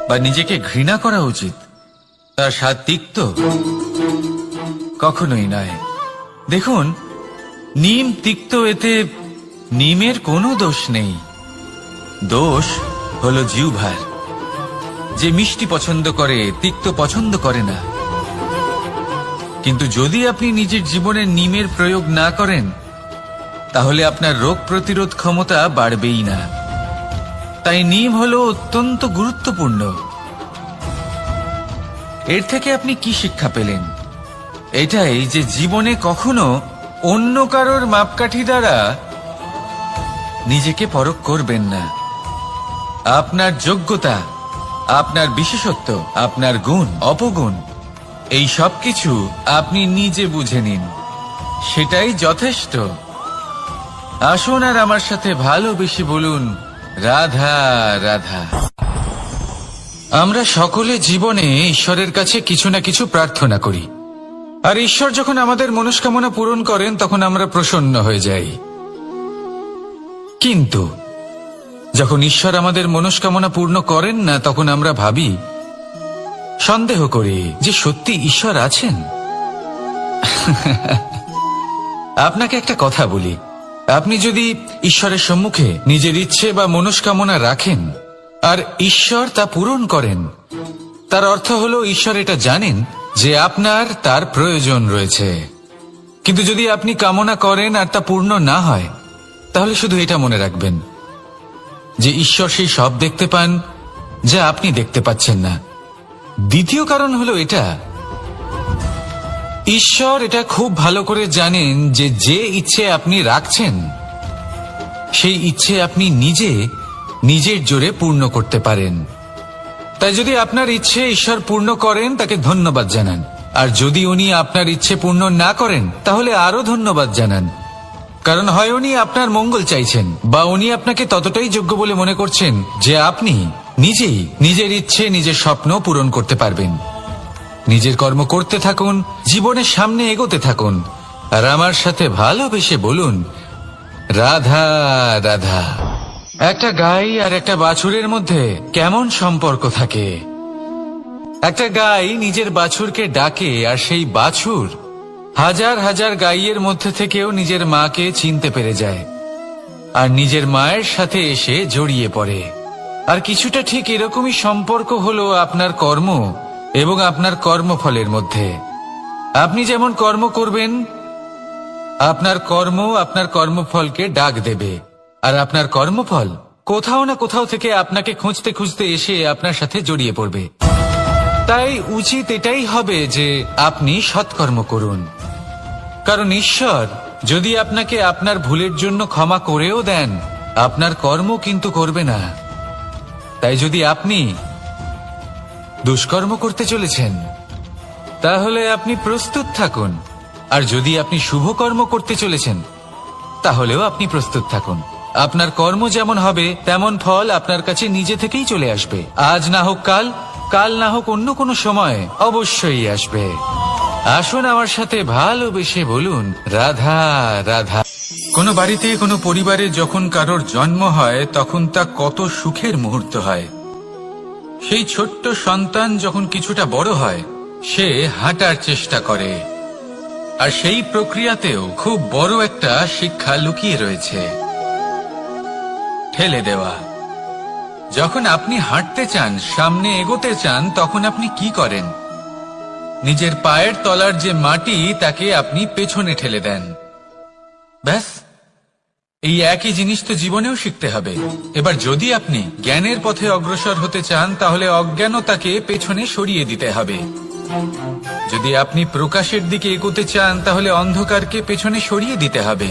বা নিজেকে ঘৃণা করা উচিত? তার স্বাদ তিক্ত? কখনোই নয়। দেখুন, নিম তিক্ত, এতে নিমের কোনো দোষ নেই। দোষ হলো জিহ্বার, যে মিষ্টি পছন্দ করে, তিক্ত পছন্দ করে না। কিন্তু যদি আপনি নিজের জীবনে নিমের প্রয়োগ না করেন, তাহলে আপনার রোগ প্রতিরোধ ক্ষমতা বাড়বেই না। তাই নিম হলো অত্যন্ত গুরুত্বপূর্ণ। এর থেকে আপনি কি শিক্ষা পেলেন? এটাই যে জীবনে কখনো অন্য কারোর মাপকাঠি দ্বারা নিজেকে পরখ করবেন না। আপনার যোগ্যতা, আপনার বিশেষত্ব, আপনার গুণ অপগুণ, এই সব কিছু আপনি নিজে বুঝে নিন, সেটাই যথেষ্ট। আসুন আর আমার সাথে ভালোবেসে বলুন, রাধা রাধা। আমরা সকলে জীবনে ঈশ্বরের কাছে কিছু না কিছু প্রার্থনা করি, আর ঈশ্বর যখন আমাদের মনস্কামনা পূরণ করেন তখন আমরা প্রসন্ন হয়ে যাই। কিন্তু যখন ঈশ্বর আমাদের মনস্কামনা পূর্ণ করেন না, তখন আমরা ভাবি, সন্দেহ করি যে সত্যি ঈশ্বর আছেন। আপনাকে একটা কথা বলি, আপনি যদি ঈশ্বরের সম্মুখে নিজের ইচ্ছে বা মনস্কামনা রাখেন আর ঈশ্বর তা পূরণ করেন, তার অর্থ হলো ঈশ্বর এটা জানেন যে আপনার তার প্রয়োজন রয়েছে। কিন্তু যদি আপনি কামনা করেন আর তা পূর্ণ না হয়, তাহলে শুধু এটা মনে রাখবেন যে ঈশ্বর সেই সব দেখতে পান যা আপনি দেখতে পাচ্ছেন না। দ্বিতীয় কারণ হলো এটা, ঈশ্বর এটা খুব ভালো করে জানেন যে যে ইচ্ছে আপনি রাখছেন, সেই ইচ্ছে আপনি নিজের জোরে পূর্ণ করতে পারেন। তাই যদি আপনার ইচ্ছে ঈশ্বর পূর্ণ করেন, তাকে ধন্যবাদ জানান। আর যদি উনি আপনার ইচ্ছে পূর্ণ না করেন, তাহলে আরো ধন্যবাদ জানান। কারণ হয় উনি আপনার মঙ্গল চাইছেন, বা উনি আপনাকে ততটাই যোগ্য বলে মনে করছেন যে আপনি নিজেই নিজের ইচ্ছে, নিজের স্বপ্ন পূরণ করতে পারবেন। নিজের কর্ম করতে থাকুন, জীবনের সামনে এগোতে থাকুন, আর আমার সাথে ভালোবেসে বলুন, রাধা রাধা। একটা গাই আর একটা বাছুরের মধ্যে কেমন সম্পর্ক থাকে? একটা গাই নিজের বাছুরকে ডাকে, আর সেই বাছুর হাজার হাজার গাইয়ের মধ্যে থেকেও নিজের মাকে চিনতে পেরে যায়, আর নিজের মায়ের সাথে এসে জড়িয়ে পড়ে। আর কিছুটা ঠিক এরকমই সম্পর্ক হলো আপনার কর্ম এবং আপনার কর্মফলের মধ্যে। আপনি যেমন কর্ম করবেন, আপনার কর্ম আপনার কর্মফলকে ডাক দেবে, আর আপনার কর্মফল কোথাও না কোথাও থেকে আপনাকে খুঁজতে খুঁজতে এসে আপনার সাথে জড়িয়ে পড়বে। তাই উচিত এটাই হবে যে আপনি সৎকর্ম করুন, কারণ ঈশ্বর যদি আপনাকে আপনার ভুলের জন্য ক্ষমা করেও দেন, আপনার কর্ম কিন্তু করবে না। তাই যদি আপনি দুষ্কর্ম করতে চলেছেন, তাহলে আপনি প্রস্তুত থাকুন, আর যদি আপনি শুভ কর্ম করতে চলেছেন, তাহলেও আপনি প্রস্তুত থাকুন। আপনার কর্ম যেমন হবে তেমন ফল আপনার কাছে নিজে থেকেই চলে আসবে। আজ না হোক কাল, কাল না হোক অন্য কোনো সময়, অবশ্যই আসবে। আসুন আমার সাথে ভালোবেসে বলুন, রাধা রাধা। কোনো বাড়িতে, কোনো পরিবারে যখন কারোর জন্ম হয়, তখন তা কত সুখের মুহূর্ত হয়। সেই ছোট্ট সন্তান যখন কিছুটা বড় হয়, সে হাঁটার চেষ্টা করে, আর সেই প্রক্রিয়াতেও খুব বড় একটা শিক্ষা লুকিয়ে রয়েছে, ঠেলে দেওয়া। যখন আপনি হাঁটতে চান, সামনে এগোতে চান, তখন আপনি কি করেন? নিজের পায়ের তলার যে মাটি, তাকে আপনি পেছনে ঠেলে দেন। ব্যাস, এই একই জিনিস তো জীবনেও শিখতে হবে। এবার যদি আপনি জ্ঞানের পথে অগ্রসর হতে চান, তাহলে অজ্ঞানতাকে পেছনে সরিয়ে দিতে হবে। যদি আপনি প্রকাশের দিকে এগোতে চান, তাহলে অন্ধকারকে পেছনে সরিয়ে দিতে হবে।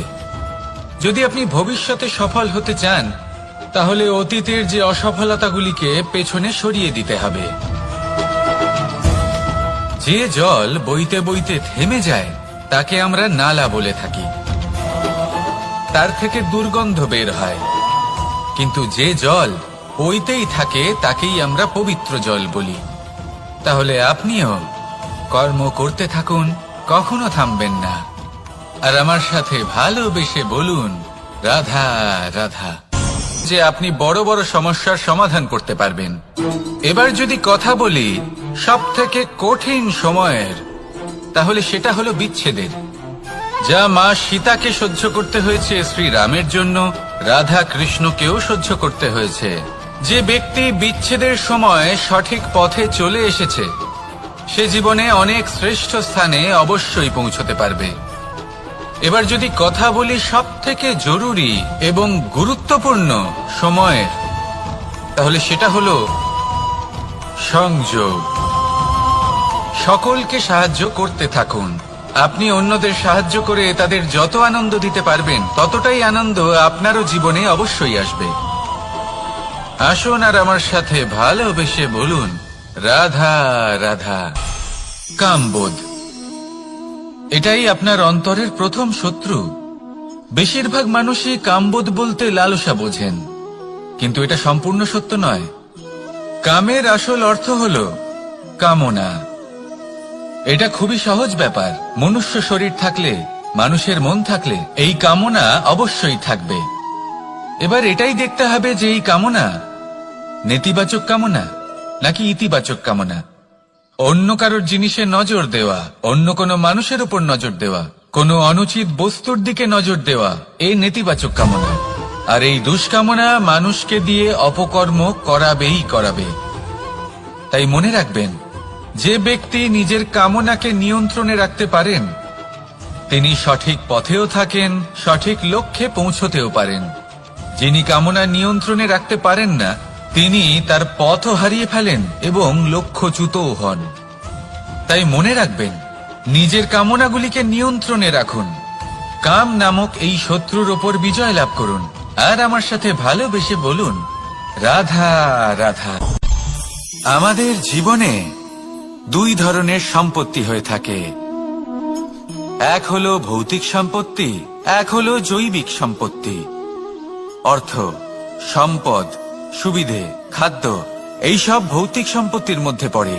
যদি আপনি ভবিষ্যতে সফল হতে চান, তাহলে অতীতের যে অসফলতাগুলিকে পেছনে সরিয়ে দিতে হবে। যে জল বইতে বইতে থেমে যায়, তাকে আমরা নালা বলে থাকি, তার থেকে দুর্গন্ধ বের হয়। কিন্তু যে জল বইতেই থাকে, তাকেই আমরা পবিত্র জল বলি। তাহলে আপনিও কর্ম করতে থাকুন, কখনো থামবেন না, আর আমার সাথে ভালোবেসে বলুন, রাধা রাধা। যে আপনি বড় বড় সমস্যার সমাধান করতে পারবেন। এবার যদি কথা বলি সব থেকে কঠিন সময়ের, তাহলে সেটা হলো বিচ্ছেদের। যা মা সীতাকে সহ্য করতে হয়েছে শ্রীরামের জন্য, রাধা কৃষ্ণকেও সহ্য করতে হয়েছে। যে ব্যক্তি বিচ্ছেদের সময় সঠিক পথে চলে এসেছে, সে জীবনে অনেক শ্রেষ্ঠ স্থানে অবশ্যই পৌঁছতে পারবে। এবার যদি কথা বলি সব থেকে জরুরি এবং গুরুত্বপূর্ণ সময়ের, তাহলে সেটা হলো সংযোগ। সকলকে সাহায্য করতে থাকুন। আপনি অন্যদের সাহায্য করে তাদের যত আনন্দ দিতে পারবেন, ততটাই আনন্দ আপনারও জীবনে অবশ্যই আসবে। আসুন আর আমার সাথে ভালোবেসে বলুন, রাধা রাধা। কামবোধ, এটাই আপনার অন্তরের প্রথম শত্রু। বেশিরভাগ মানুষই কামবোধ বলতে লালসা বোঝেন, কিন্তু এটা সম্পূর্ণ সত্য নয়। কামের আসল অর্থ হল কামনা। এটা খুবই সহজ ব্যাপার। মনুষ্য শরীর থাকলে, মানুষের মন থাকলে এই কামনা অবশ্যই থাকবে। এবার এটাই দেখতে হবে যে এই কামনা নেতিবাচক কামনা নাকি ইতিবাচক কামনা। অন্য কারোর জিনিসে নজর দেওয়া, অন্য কোনো মানুষের উপর নজর দেওয়া, কোনো অনুচিত বস্তুর দিকে নজর দেওয়া, এই নেতিবাচক কামনা। আর এই দুষ্কামনা মানুষকে দিয়ে অপকর্ম করাবেই করাবে। তাই মনে রাখবেন, যে ব্যক্তি নিজের কামনাকে নিয়ন্ত্রণে রাখতে পারেন, তিনি সঠিক পথেও থাকেন, সঠিক লক্ষ্যে পৌঁছতেও পারেন। যিনি কামনা নিয়ন্ত্রণে রাখতে পারেন না, তিনি তার পথও হারিয়ে ফেলেন এবং লক্ষ্যচ্যুতও হন। তাই মনে রাখবেন, নিজের কামনাগুলিকে নিয়ন্ত্রণে রাখুন। কাম নামক এই শত্রুর ওপর বিজয় লাভ করুন। আর আমার সাথে ভালোবেসে বলুন, রাধা রাধা। আমাদের জীবনে দুই ধরনের সম্পত্তি হয়ে থাকে। এক হলো ভৌতিক সম্পত্তি, এক হলো জৈবিক সম্পত্তি। অর্থ, সম্পদ, সুবিধে, খাদ্য, এইসব ভৌতিক সম্পত্তির মধ্যে পড়ে।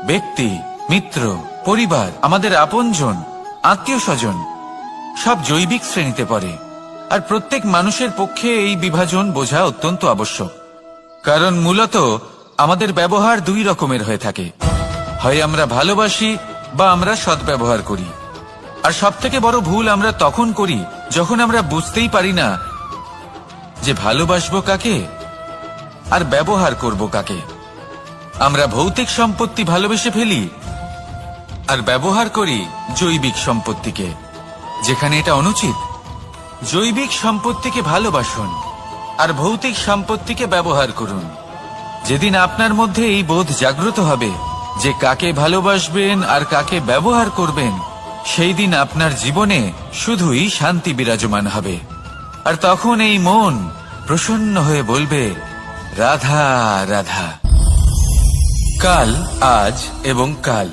ব্যক্তি, মিত্র, পরিবার, আমাদের আপনজন, আত্মীয় স্বজন সব জৈবিক শ্রেণীতে পড়ে। আর প্রত্যেক মানুষের পক্ষে এই বিভাজন বোঝা অত্যন্ত আবশ্যক। কারণ মূলত আমাদের ব্যবহার দুই রকমের হয়ে থাকে। হয় আমরা ভালোবাসি বা আমরা সদ্ব্যবহার করি। আর সব থেকে বড় ভুল আমরা তখন করি যখন আমরা বুঝতেই পারি না যে ভালোবাসবো কাকে আর ব্যবহার করব কাকে। আমরা ভৌতিক সম্পত্তি ভালোবেসে ফেলি আর ব্যবহার করি জৈবিক সম্পত্তিকে, যেখানে এটা অনুচিত। জৈবিক সম্পত্তিকে ভালোবাসুন আর ভৌতিক সম্পত্তিকে ব্যবহার করুন। যেদিন আপনার মধ্যে এই বোধ জাগ্রত হবে যে কাকে ভালোবাসবেন আর কাকে ব্যবহার করবেন, সেই দিন আপনার জীবনে শুধুই শান্তি বিরাজমান হবে। আর তখন এই মন প্রসন্ন হয়ে বলবে, রাধা রাধা। কাল, আজ এবং কাল,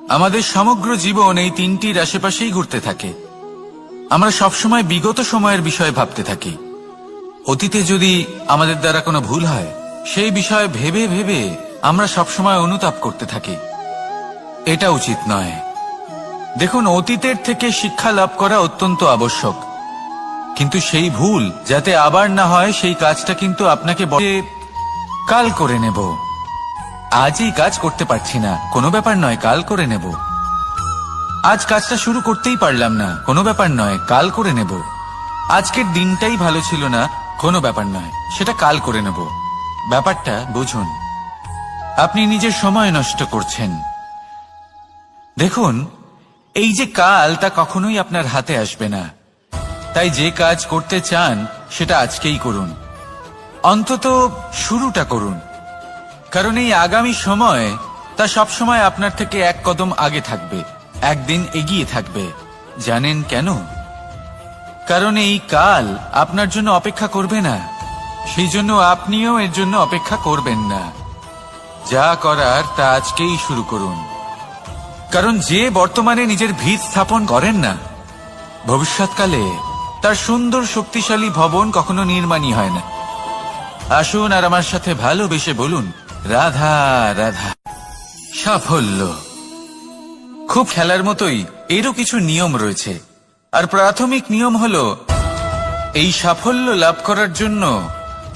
আমাদের সমগ্র জীবন এই তিনটির আশেপাশেই ঘুরতে থাকে। আমরা সবসময় বিগত সময়ের বিষয়ে ভাবতে থাকি। অতীতে যদি আমাদের দ্বারা কোনো ভুল হয়, সেই বিষয়ে ভেবে ভেবে আমরা সবসময় অনুতাপ করতে থাকি। এটা উচিত নয়। দেখুন, অতীতের থেকে শিক্ষা লাভ করা অত্যন্ত আবশ্যক, কিন্তু সেই ভুল যাতে আবার না হয় সেই কাজটা কিন্তু আপনাকে বলে কাল করে নেব। আজ এই কাজ করতে পারছি না, কোনো ব্যাপার নয়, কাল করে নেব। আজ কাজটা শুরু করতেই পারলাম না, কোনো ব্যাপার নয়, কাল করে নেব। আজকের দিনটাই ভালো ছিল না, কোনো ব্যাপার নয়, সেটা কাল করে নেব। ব্যাপারটা বুঝুন। আপনি নিজের সময় নষ্ট করছেন। দেখুন, এই যে কাল, তা কখনোই আপনার হাতে আসবে না। তাই যে কাজ করতে চান সেটা আজকেই করুন, অন্তত শুরুটা করুন। কারণ এই আগামী সময় তা সবসময় আপনার থেকে এক কদম আগে থাকবে, একদিন এগিয়ে থাকবে। জানেন কেন? কারণ এই কাল আপনার জন্য অপেক্ষা করবে না, সেই জন্য আপনিও এর জন্য অপেক্ষা করবেন না। যা করার তা আজকেই শুরু করুন। কারণ যে বর্তমানে নিজের ভিত স্থাপন করেন না, ভবিষ্যৎকালে তার সুন্দর শক্তিশালী ভবন কখনো নির্মাণই হয় না। আসুন আর আমার সাথে ভালোবেসে বলুন, রাধা রাধা। সাফল্য খুব খেলার মতোই, এরও কিছু নিয়ম রয়েছে। আর প্রাথমিক নিয়ম হলো এই সাফল্য লাভ করার জন্য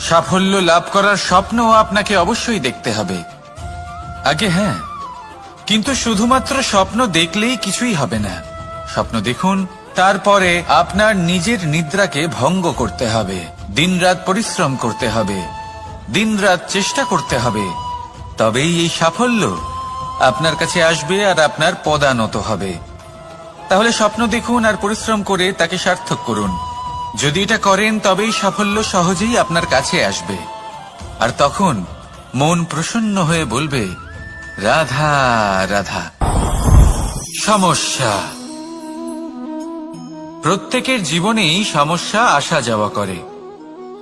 সাফল্য লাভ করার স্বপ্ন আপনাকে অবশ্যই দেখতে হবে আগে, হ্যাঁ, কিন্তু শুধুমাত্র স্বপ্ন দেখলেই কিছুই হবে না। স্বপ্ন দেখুন, তারপরে আপনার নিজের নিদ্রাকে ভঙ্গ করতে হবে, দিনরাত পরিশ্রম করতে হবে, দিনরাত চেষ্টা করতে হবে, তবেই এই সাফল্য আপনার কাছে আসবে আর আপনার পদানত হবে। তাহলে স্বপ্ন দেখুন আর পরিশ্রম করে তাকে সার্থক করুন। যদি এটা করেন তবেই সাফল্য সহজেই আপনার কাছে আসবে। আর তখন মন প্রসন্ন হয়ে বলবে, রাধা রাধা। সমস্যা, প্রত্যেকের জীবনেই সমস্যা আসা যাওয়া করে,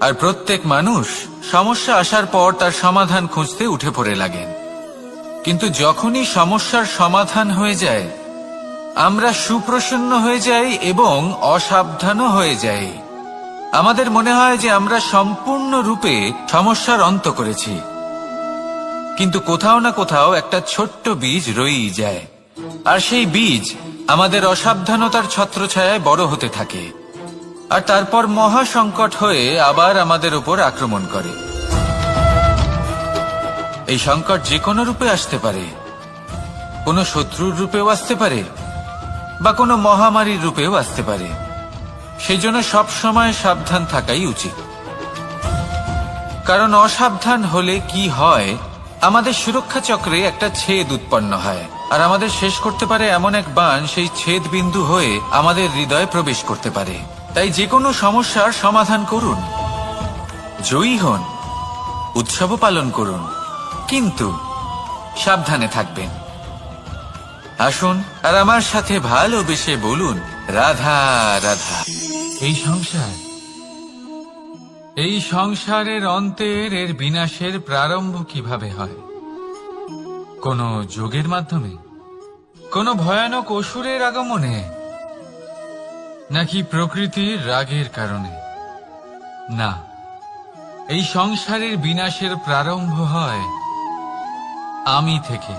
আর প্রত্যেক মানুষ সমস্যা আসার পর তার সমাধান খুঁজতে উঠে পড়ে লাগেন। কিন্তু যখনই সমস্যার সমাধান হয়ে যায়, আমরা সুপ্রসন্ন হয়ে যাই এবং অসাবধানও হয়ে যাই। আমাদের মনে হয় যে আমরা সম্পূর্ণরূপে সমস্যার অন্ত করেছি, কিন্তু কোথাও না কোথাও একটা ছোট্ট বীজ রয়েই যায়, আর সেই বীজ আমাদের অসাবধানতার ছত্রছায়ায় বড় হতে থাকে, আর তারপর মহা সংকট হয়ে আবার আমাদের উপর আক্রমণ করে। এই সংকট যে কোনো রূপে আসতে পারে, কোনো শত্রুর রূপেও আসতে পারে, বা কোনো মহামারীর রূপেও আসতে পারে। সেই জন্য সবসময় সাবধান থাকাই উচিত, কারণ অসাবধান হলে কি হয়, আমাদের সুরক্ষা চক্রে একটা ছেদ উৎপন্ন হয়, আর আমাদের শেষ করতে পারে এমন এক বাণ সেই ছেদ বিন্দু হয়ে আমাদের হৃদয়ে প্রবেশ করতে পারে। তাই যে কোনো সমস্যার সমাধান করুন, জয়ী হন, উৎসবও পালন করুন, কিন্তু সাবধানে থাকবেন। আসুন আর আমার সাথে ভালোবেসে বলুন, রাধা রাধা। এই সংসারের অন্তের এর বিনাশের প্রারম্ভ কিভাবে হয়? কোন যোগের মাধ্যমে, কোন ভয়ানক অসুরের আগমনে, নাকি প্রকৃতির রাগের কারণে? না, এই সংসারের বিনাশের প্রারম্ভ হয় আমি থেকে।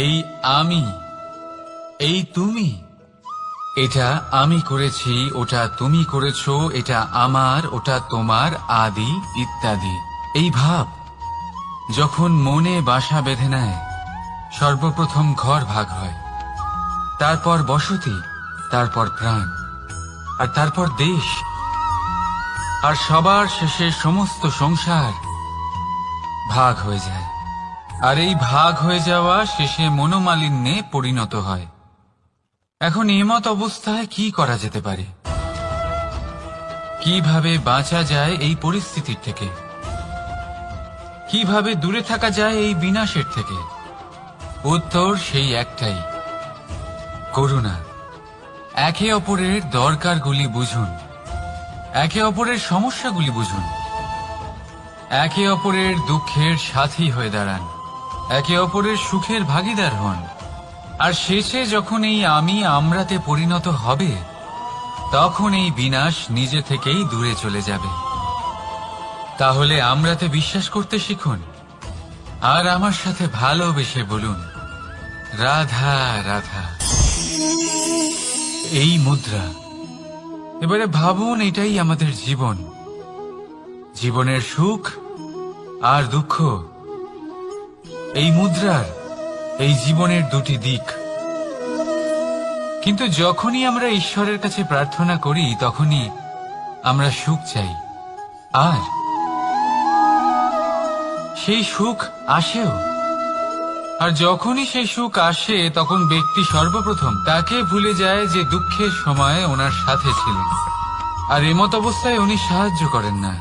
এই আমি, এই তুমি, এটা আমি করেছি, ওটা তুমি করেছো, এটা আমার, ওটা তোমার, আদি ইত্যাদি। এই ভাব যখন মনে বাসা বেঁধে নেয়, সর্বপ্রথম ঘর ভাগ হয়, তারপর বসতি, তারপর প্রাণ, আর তারপর দেশ, আর সবার শেষে সমস্ত সংসার ভাগ হয়ে যায়। আর এই ভাগ হয়ে যাওয়া শেষে মনোমালিন্যে পরিণত হয়। এখন এমত অবস্থায় কি করা যেতে পারে? কিভাবে বাঁচা যায় এই পরিস্থিতির থেকে? কিভাবে দূরে থাকা যায় এই বিনাশের থেকে? উত্তর সেই একটাই, করুণা। একে অপরের দরকারগুলি বুঝুন, একে অপরের সমস্যাগুলি বুঝুন, একে অপরের দুঃখের সাথী হয়ে দাঁড়ান, একে অপরের সুখের ভাগীদার হন। আর শেষে যখন এই আমি আমরাতে পরিণত হবে, তখন এই বিনাশ নিজে থেকেই দূরে চলে যাবে। তাহলে আমরাতে বিশ্বাস করতে শিখুন, আর আমার সাথে ভালোবেসে বলুন, রাধা রাধা। এই মুদ্রা, এবারে ভাবুন, এটাই আমাদের জীবন, জীবনের সুখ আর দুঃখ। এই মুদ্রার, এই জীবনের দুটি দিক। কিন্তু যখনই আমরা ঈশ্বরের কাছে প্রার্থনা করি, তখনই আমরা সুখ চাই, আর সেই সুখ আসেও। আর যখনই সেই সুখ আসে, তখন ব্যক্তি সর্বপ্রথম তাকে ভুলে যায় যে দুঃখের সময় ওনার সাথে ছিলেন। আর এমত অবস্থায় উনি সাহায্য করেন না,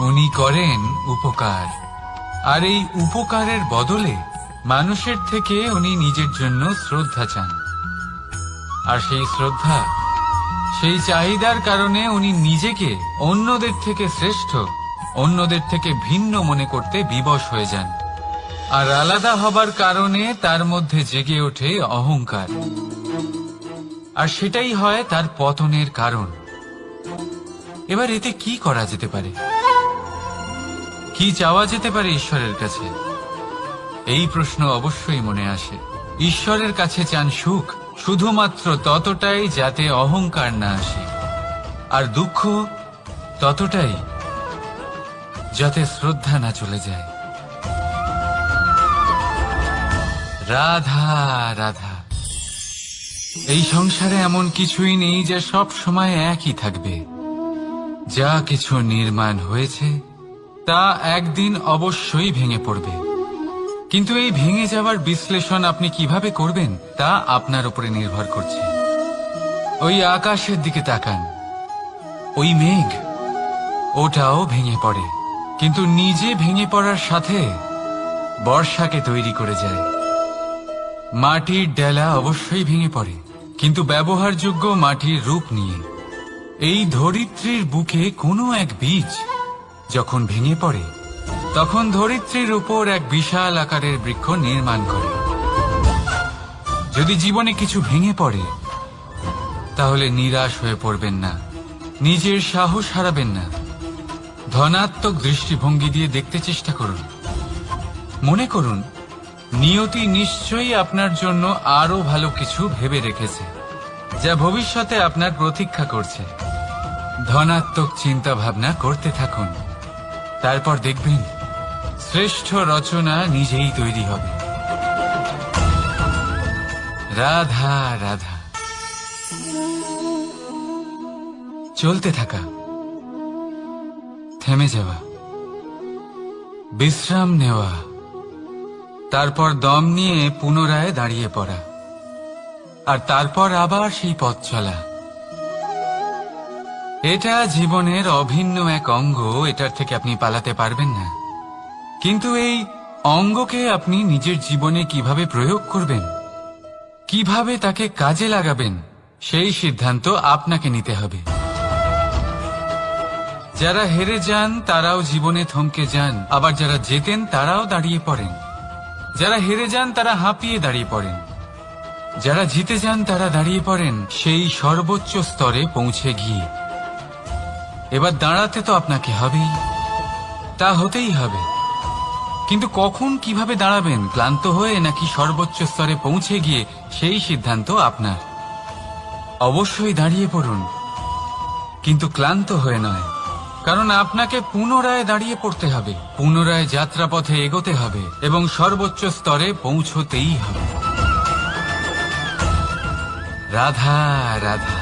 উনি করেন উপকার। আর এই উপকারের বদলে মানুষের থেকে উনি নিজের জন্য শ্রদ্ধা চান। আর সেই শ্রদ্ধা, সেই চাহিদার কারণে উনি নিজেকে অন্যদের থেকে শ্রেষ্ঠ, অন্যদের থেকে ভিন্ন মনে করতে বিবশ হয়ে যান। আর আলাদা হবার কারণে তার মধ্যে জেগে ওঠে অহংকার, আর সেটাই হয় তার পতনের কারণ। এবার এতে কি করা যেতে পারে? কি চাওয়া যেতে পারে ঈশ্বরের কাছে? এই প্রশ্ন অবশ্যই মনে আসে। ঈশ্বরের কাছে চান সুখ, শুধুমাত্র ততটাই যাতে অহংকার না আসে। আর দুঃখ ততটাই যাতে শ্রদ্ধা না চলে যায়। রাধা রাধা। এই সংসারে এমন কিছুই নেই যা সব সময় একই থাকবে। যা কিছু নির্মাণ হয়েছে তা একদিন অবশ্যই ভেঙে পড়বে, কিন্তু এই ভেঙে যাওয়ার বিশ্লেষণ আপনি কিভাবে করবেন তা আপনার উপরে নির্ভর করছে। ওই আকাশের দিকে তাকান, ওই মেঘ, ওটাও ভেঙে পড়ে, কিন্তু নিজে ভেঙে পড়ার সাথে বর্ষাকে তৈরি করে যায়। মাটির ডেলা অবশ্যই ভেঙে পড়ে, কিন্তু ব্যবহারযোগ্য মাটির রূপ নিয়ে। এই ধরিত্রীর বুকে কোনো এক বীজ যখন ভেঙে পড়ে, তখন ধরিত্রীর উপর এক বিশাল আকারের বৃক্ষ নির্মাণ করে। যদি জীবনে কিছু ভেঙে পড়ে, তাহলে নিরাশ হয়ে পড়বেন না, নিজের সাহস হারাবেন না। ধনাত্মক দৃষ্টিভঙ্গি দিয়ে দেখতে চেষ্টা করুন। মনে করুন, নিয়তি নিশ্চয়ই আপনার জন্য আরো ভালো কিছু ভেবে রেখেছে, যা ভবিষ্যতে আপনার প্রতীক্ষা করছে। ধনাত্মক চিন্তা ভাবনা করতে থাকুন, তারপর দেখবেন শ্রেষ্ঠ রচনা নিজেই তৈরি হবে। রাধা রাধা। চলতে থাকা, থেমে যাওয়া, বিশ্রাম নেওয়া, তারপর দম নিয়ে পুনরায় দাঁড়িয়ে পড়া, আর তারপর আবার সেই পথ চলা। এটা জীবনের অভিন্ন এক অঙ্গ, এটার থেকে আপনি পালাতে পারবেন না। কিন্তু এই অঙ্গকে আপনি নিজের জীবনে কিভাবে প্রয়োগ করবেন, কিভাবে তাকে কাজে লাগাবেন, সেই সিদ্ধান্ত আপনাকে নিতে হবে। যারা হেরে যান তারাও জীবনে থমকে যান, আবার যারা জেতেন তারাও দাঁড়িয়ে পড়েন। যারা হেরে যান তারা হাঁপিয়ে দাঁড়িয়ে পড়েন, যারা জিতে যান তারা দাঁড়িয়ে পড়েন সেই সর্বোচ্চ স্তরে পৌঁছে গিয়ে। এবার দাঁড়াতে তো আপনাকে হবেই, তা হতেই হবে, কিন্তু কখন কিভাবে দাঁড়াবেন, ক্লান্ত হয়ে নাকি সর্বোচ্চ স্তরে পৌঁছে গিয়ে, সেই সিদ্ধান্ত আপনার। অবশ্যই দাঁড়িয়ে পড়ুন, কিন্তু ক্লান্ত হয়ে নয়, কারণ আপনাকে পুনরায় দাঁড়িয়ে পড়তে হবে, পুনরায় যাত্রাপথে এগোতে হবে এবং সর্বোচ্চ স্তরে পৌঁছতেই হবে। রাধা রাধা।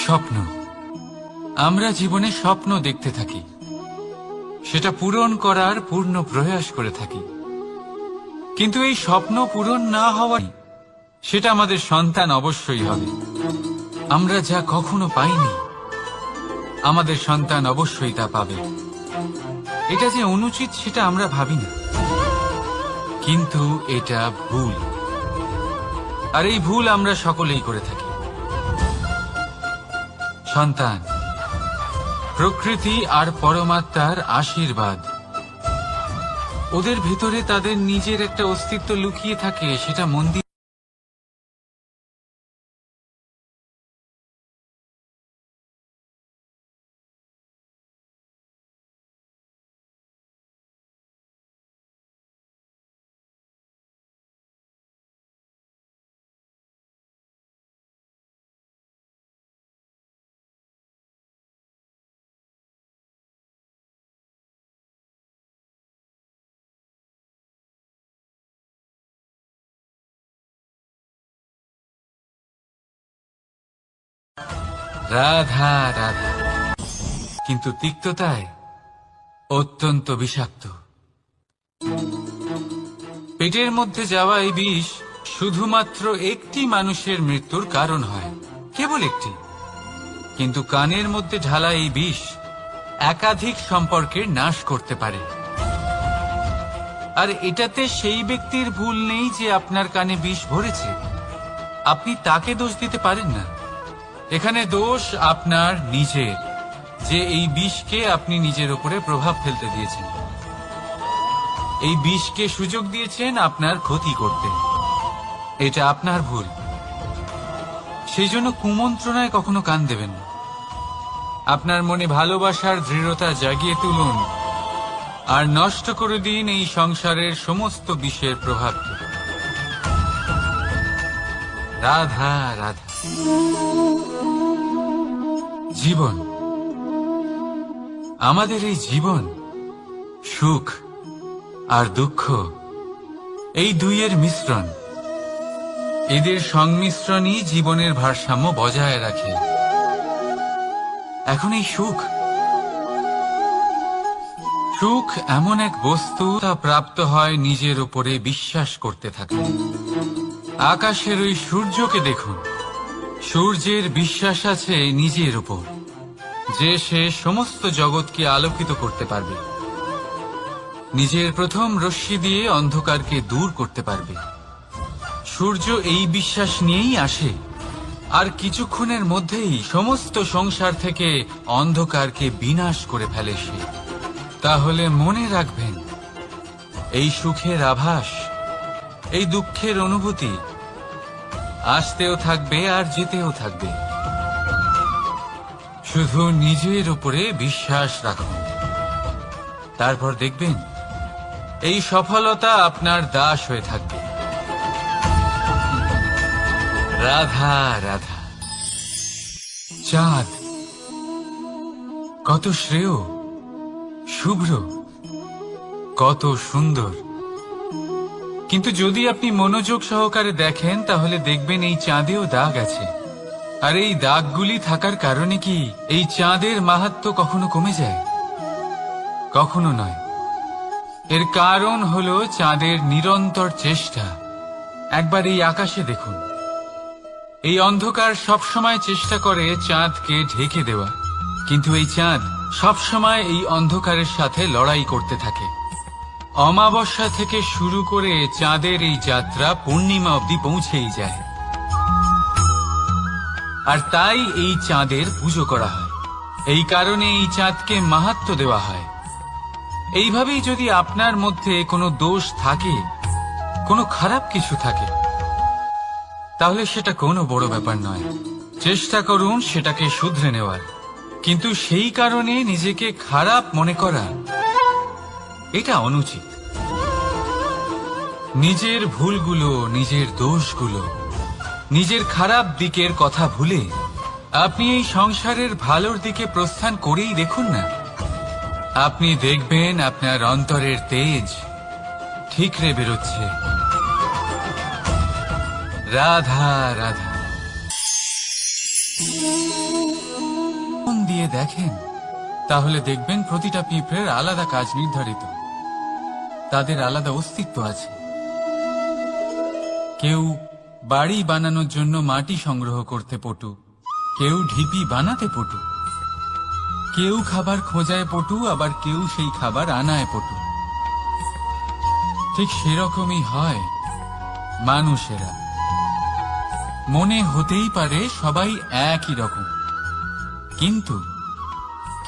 স্বপ্ন, আমরা জীবনে স্বপ্ন দেখতে থাকি, সেটা পূরণ করার পূর্ণ প্রয়াস করে থাকি, কিন্তু এই স্বপ্ন পূরণ না হওয়াই সেটা আমাদের সন্তান অবশ্যই হবে। আমরা যা কখনো পাইনি, আমাদের সন্তান অবশ্যই তা পাবে। এটা যে অনুচিত সেটা আমরা ভাবি না, কিন্তু এটা ভুল, আর এই ভুল আমরা সকলেই করে থাকি। সন্তান, প্রকৃতি আর পরমাত্মার আশীর্বাদ, ওদের ভেতরে তাদের নিজের একটা অস্তিত্ব লুকিয়ে থাকে, সেটা মন দিয়ে রাধা রাধা। কিন্তু তিক্ততায় অত্যন্ত বিষাক্ত। পেটের মধ্যে যাওয়া এই বিষ শুধুমাত্র একটি মানুষের মৃত্যুর কারণ হয়, কেবল একটি, কিন্তু কানের মধ্যে ঢালা এই বিষ একাধিক সম্পর্কের নাশ করতে পারে। আর এটাতে সেই ব্যক্তির ভুল নেই যে আপনার কানে বিষ ভরেছে, আপনি তাকে দোষ দিতে পারেন না। এখানে দোষ আপনার নিজের, যে এই বিষকে আপনি নিজের উপরে প্রভাব ফেলতে দিয়েছেন, এই বিষকে সুযোগ দিয়েছেন আপনার ক্ষতি করতে। এটা আপনার ভুল, সেই জন্য কুমন্ত্রণায় কখনো কান দেবেন না। আপনার মনে ভালোবাসার দৃঢ়তা জাগিয়ে তুলুন আর নষ্ট করে দিন এই সংসারের সমস্ত বিষের প্রভাবকে। রাধা রাধা। জীবন, আমাদের এই জীবন, সুখ আর দুঃখ, এই দুইয়ের মিশ্রণ। এদের সংমিশ্রণই জীবনের ভারসাম্য বজায় রাখে। এখন এই সুখ এমন এক বস্তু, তা প্রাপ্ত হয় নিজের উপরে বিশ্বাস করতে থাকলে। আকাশের ওই সূর্যকে দেখুন, সূর্যের বিশ্বাস আছে নিজের উপর যে সে সমস্ত জগৎকে আলোকিত করতে পারবে, নিজের প্রথম রশ্মি দিয়ে অন্ধকারকে দূর করতে পারবে। সূর্য এই বিশ্বাস নিয়েই আসে, আর কিছুক্ষণের মধ্যেই সমস্ত সংসার থেকে অন্ধকারকে বিনাশ করে ফেলে সে। তাহলে মনে রাখবেন, এই সুখের আভাস, এই দুঃখের অনুভূতি আসতেও থাকবে আর যেতেও থাকবে। শুধু নিজের উপরে বিশ্বাস রাখুন, তারপর দেখবেন এই সফলতা আপনার দাস হয়ে থাকবে। রাধা রাধা। চাঁদ কত শ্রেয়, শুভ্র, কত সুন্দর। কিন্তু যদি আপনি মনোযোগ সহকারে দেখেন, তাহলে দেখবেন এই চাঁদেও দাগ আছে। আর এই দাগগুলি থাকার কারণে কি এই চাঁদের মাহাত্ম্য কখনো কমে যায়? কখনো নয়। এর কারণ হলো চাঁদের নিরন্তর চেষ্টা। একবার এই আকাশে দেখুন, এই অন্ধকার সবসময় চেষ্টা করে চাঁদকে ঢেকে দেওয়া, কিন্তু এই চাঁদ সবসময় এই অন্ধকারের সাথে লড়াই করতে থাকে। অমাবস্যা থেকে শুরু করে চাঁদের এই যাত্রা পূর্ণিমা অবধি পৌঁছেই যায়। আর তাই এই চাঁদের পুজো করা হয়, এই কারণে এই চাঁদকে মাহাত্ম্য দেওয়া হয়। এইভাবেই যদি আপনার মধ্যে কোনো দোষ থাকে, কোনো খারাপ কিছু থাকে, তাহলে সেটা কোনো বড় ব্যাপার নয়। চেষ্টা করুন সেটাকে শুধরে নেওয়ার, কিন্তু সেই কারণে নিজেকে খারাপ মনে করা, এটা অনুচিত। নিজের ভুলগুলো, নিজের দোষগুলো, নিজের খারাপ দিকের কথা ভুলে আপনি এই সংসারের ভালোর দিকে প্রস্থান করেই দেখুন না। আপনি দেখবেন আপনার অন্তরের তেজ ঠিকরে বেরোচ্ছে। রাধা রাধা। মন দিয়ে দেখেন, তাহলে দেখবেন প্রতিটা পিঁপড়ের আলাদা কাজ নির্ধারিত, তাদের আলাদা অস্তিত্ব আছে। কেউ বাড়ি বানানোর জন্য মাটি সংগ্রহ করতে পটু, কেউ ঢিপি বানাতে পটু, কেউ খাবার খোঁজায় পটু, আবার কেউ সেই খাবার আনায় পটু। ঠিক সেরকমই হয় মানুষেরা। মনে হতেই পারে সবাই একই রকম,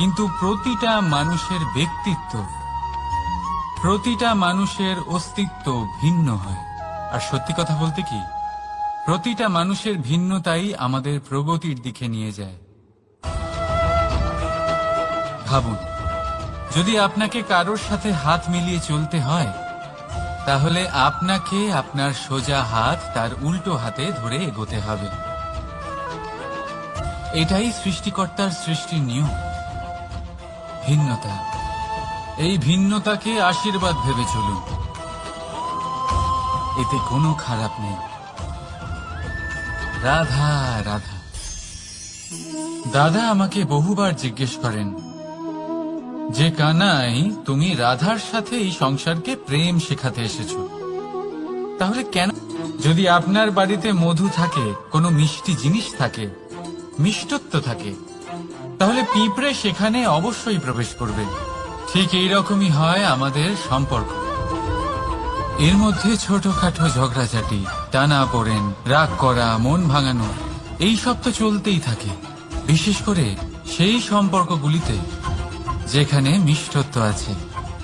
কিন্তু প্রতিটা মানুষের ব্যক্তিত্ব, প্রতিটা মানুষের অস্তিত্ব ভিন্ন হয়। আর সত্যি কথা বলতে কি, প্রতিটা মানুষের ভিন্নতাই আমাদের প্রগতির দিকে নিয়ে যায়। ভাবুন, যদি আপনাকে কারোর সাথে হাত মিলিয়ে চলতে হয়, তাহলে আপনাকে আপনার সোজা হাত তার উল্টো হাতে ধরে এগোতে হবে। এটাই সৃষ্টিকর্তার সৃষ্টির নিয়ম। ভিন্নতা, এই ভিন্নতাকে আশীর্বাদ ভেবে চলুন, এতে কোনো খারাপ নেই। রাধা রাধা। দাদা আমাকে বহুবার জিজ্ঞেস করেন যে, কানাই, তুমি রাধার সাথে এই সংসারকে প্রেম শেখাতে এসেছো, তাহলে কেন? যদি আপনার বাড়িতে মধু থাকে, কোনো মিষ্টি জিনিস থাকে, মিষ্টত্ব থাকে, তাহলে পিঁপড়ে সেখানে অবশ্যই প্রবেশ করবে। ঠিক এইরকমই হয় আমাদের সম্পর্ক। এর মধ্যে ছোটখাটো ঝগড়াঝাটি, টানা পড়েন, রাগ করা, মন ভাঙানো, এই সব তো চলতেই থাকে। বিশেষ করে সেই সম্পর্কগুলিতে যেখানে মিষ্টত্ব আছে।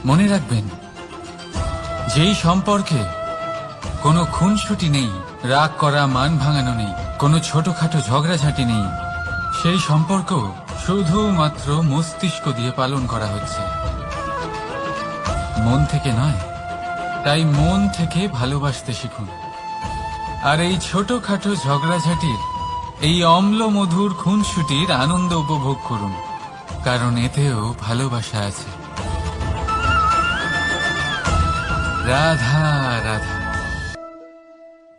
মনে রাখবেন, যেই সম্পর্কে কোনো খুনসুটি নেই, রাগ করা, মান ভাঙানো নেই, কোনো ছোটখাটো ঝগড়াঝাটি নেই, সেই সম্পর্ক শুধুমাত্র মস্তিষ্ক দিয়ে পালন করা হচ্ছে, মন থেকে নয়। তাই মন থেকে ভালোবাসতে শিখুন। আর এই ছোটখাটো ঝগড়াঝাটির এই অম্ল মধুর খুনসুটির আনন্দ উপভোগ করুন, কারণ এতেও ভালোবাসা আছে। রাধা রাধা।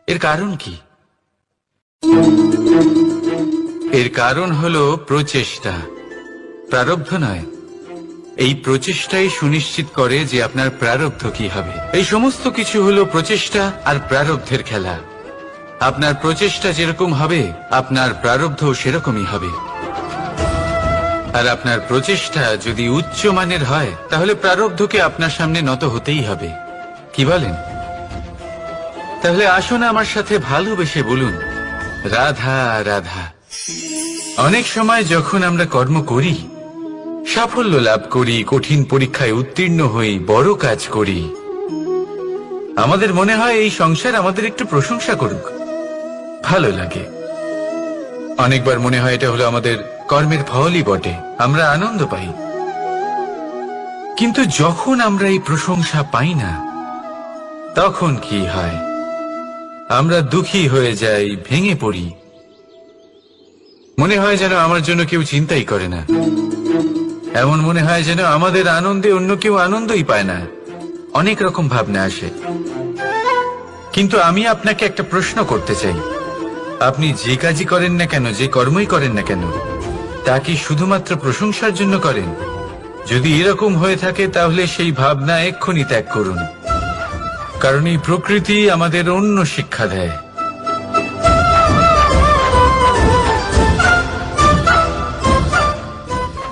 এর কারণ কি? এর কারণ হলো প্রচেষ্টা, প্রারব্ধ নয়। এই প্রচেষ্টাই সুনিশ্চিত করে যে আপনার প্রারব্ধ কি হবে। এই সমস্ত কিছু হলো প্রচেষ্টা আর প্রারব্ধের খেলা। আপনার প্রচেষ্টা যেরকম হবে আপনার প্রারব্ধ সেরকমই হবে। আর আপনার প্রচেষ্টা যদি উচ্চ মানের হয় তাহলে প্রারব্ধকে আপনার সামনে নত হতেই হবে। কি বলেন? তাহলে আসুন আমার সাথে ভালোবেসে বলুন, রাধা রাধা। অনেক সময় যখন আমরা কর্ম করি, সাফল্য লাভ করি, কঠিন পরীক্ষায় উত্তীর্ণ হই, বড় কাজ করি, আমাদের মনে হয় এই সংসার আমাদের একটু প্রশংসা করুক, ভালো লাগে। অনেকবার মনে হয় এটা হলো আমাদের কর্মের ফলই বটে, আমরা আনন্দ পাই। কিন্তু যখন আমরা এই প্রশংসা পাই না, তখন কি হয়? আমরা দুঃখী হয়ে যাই, ভেঙে পড়ি। মনে হয় যেন আমার জন্য কেউ চিন্তাই করে না। এমন মনে হয় যেন আমাদের আনন্দে অন্য কেউ আনন্দই পায় না। অনেক রকম ভাবনা আসে। কিন্তু আমি আপনাকে একটা প্রশ্ন করতে চাই, আপনি যে কাজই করেন না কেন, যে কর্মই করেন না কেন, তা কি শুধুমাত্র প্রশংসার জন্য করেন? যদি এরকম হয়ে থাকে তাহলে সেই ভাবনা এক্ষুনি ত্যাগ করুন, কারণ এই প্রকৃতি আমাদের অন্য শিক্ষা দেয়।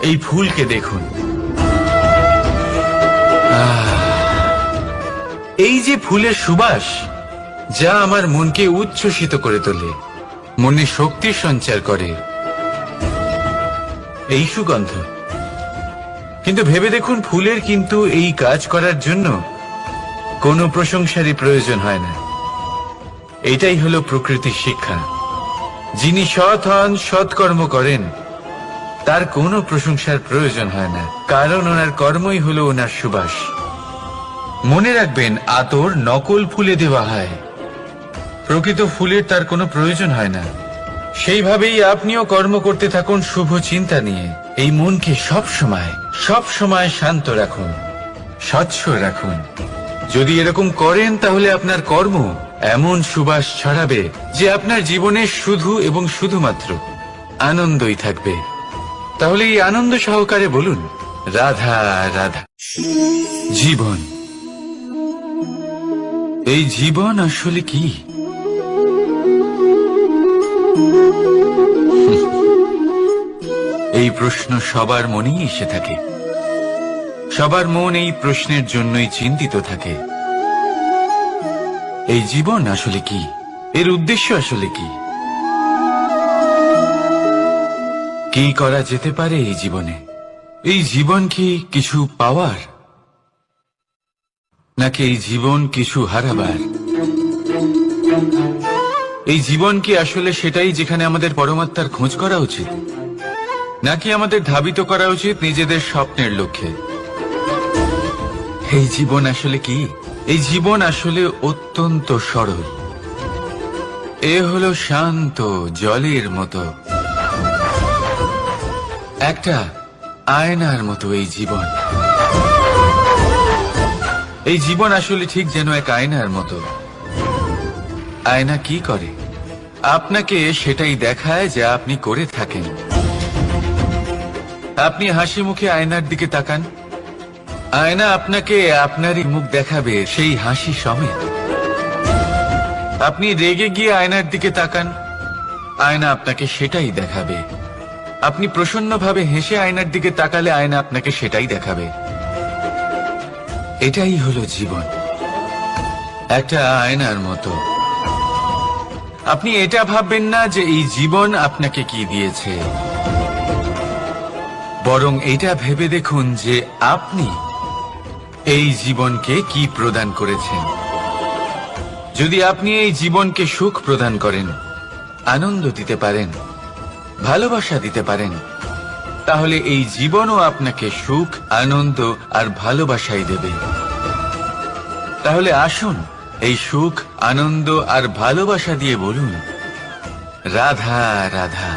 এই ফুলকে দেখুন, এই যে ফুলের সুবাস, যা আমার মনকে উচ্ছ্বসিত করে তোলে, মনে শক্তির সঞ্চার করে, এই সুগন্ধ। কিন্তু ভেবে দেখুন, ফুলের কিন্তু এই কাজ করার জন্য কোনো প্রশংসারই প্রয়োজন হয় না। এটাই হলো প্রকৃতির শিক্ষা। যিনি সৎ হন, সৎকর্ম করেন, তার কোনো প্রশংসার প্রয়োজন হয় না, কারণ ওনার কর্মই হলো ওনার সুবাস। মনে রাখবেন, আতর নকল ফুলে দেওয়া হয়, প্রকৃত ফুলের তার কোনো প্রয়োজন হয় না। সেইভাবেই আপনিও কর্ম করতে থাকুন শুভ চিন্তা নিয়ে। এই মনকে সব সময় শান্ত রাখুন, স্বচ্ছ রাখুন। যদি এরকম করেন তাহলে আপনার কর্ম এমন সুবাস ছড়াবে যে আপনার জীবনে শুধু এবং শুধুমাত্র আনন্দই থাকবে। তাহলে এই আনন্দ সহকারে বলুন, রাধা রাধা। জীবন, এই জীবন আসলে কি? এই প্রশ্ন সবার মনেই এসে থাকে। সবার মন এই প্রশ্নের জন্যই চিন্তিত থাকে। এই জীবন আসলে কি? এর উদ্দেশ্য আসলে কি? কি করা যেতে পারে এই জীবনে? এই জীবন কি কিছু পাওয়ার, নাকি এই জীবন কিছু হারাবার? এই জীবন কি আসলে সেটাই যেখানে আমাদের পরমাত্মার খোঁজ করা উচিত, নাকি আমাদের ধাবিত করা উচিত নিজেদের স্বপ্নের লক্ষ্যে? এই জীবন আসলে কি? এই জীবন আসলে অত্যন্ত সরল। এ হলো শান্ত জলের মতো, একটা আয়নার মতো এই জীবন। এই জীবন আসলে ঠিক যেন এক আয়নার মতো। আয়না কি করে? আপনাকে সেটাই দেখায় যা আপনি করে থাকেন। আপনি হাসি মুখে আয়নার দিকে তাকান, আয়না আপনাকে আপনারই মুখ দেখাবে সেই হাসি সমেত। আপনি রেগে গিয়ে আয়নার দিকে তাকান, আয়না আপনাকে সেটাই দেখাবে। আপনি প্রসন্নভাবে হেসে আয়নার দিকে তাকালে আয়না আপনাকে সেটাই দেখাবে। এটাই হলো জীবন, একটা আয়নার মতো। আপনি এটা ভাববেন না যে এই জীবন আপনাকে কি দিয়েছে, বরং এটা ভেবে দেখুন যে আপনি এই জীবনকে কি প্রদান করেছেন। যদি আপনি এই জীবনকে সুখ প্রদান করেন, আনন্দ দিতে পারেন, ভালোবাসা দিতে পারেন, তাহলে এই জীবনও আপনাকে সুখ, আনন্দ আর ভালোবাসাই দেবে। তাহলে আসুন এই সুখ, আনন্দ আর ভালোবাসা দিয়ে বলুন, রাধা রাধা।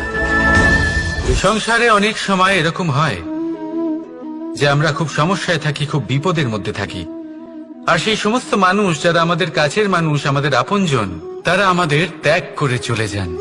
সংসারে অনেক সময় এরকম হয় যে আমরা খুব সমস্যায় থাকি, খুব বিপদের মধ্যে থাকি, আর সেই সমস্ত মানুষ যারা আমাদের কাছের মানুষ, আমাদের আপনজন, তারা আমাদের ত্যাগ করে চলে যান।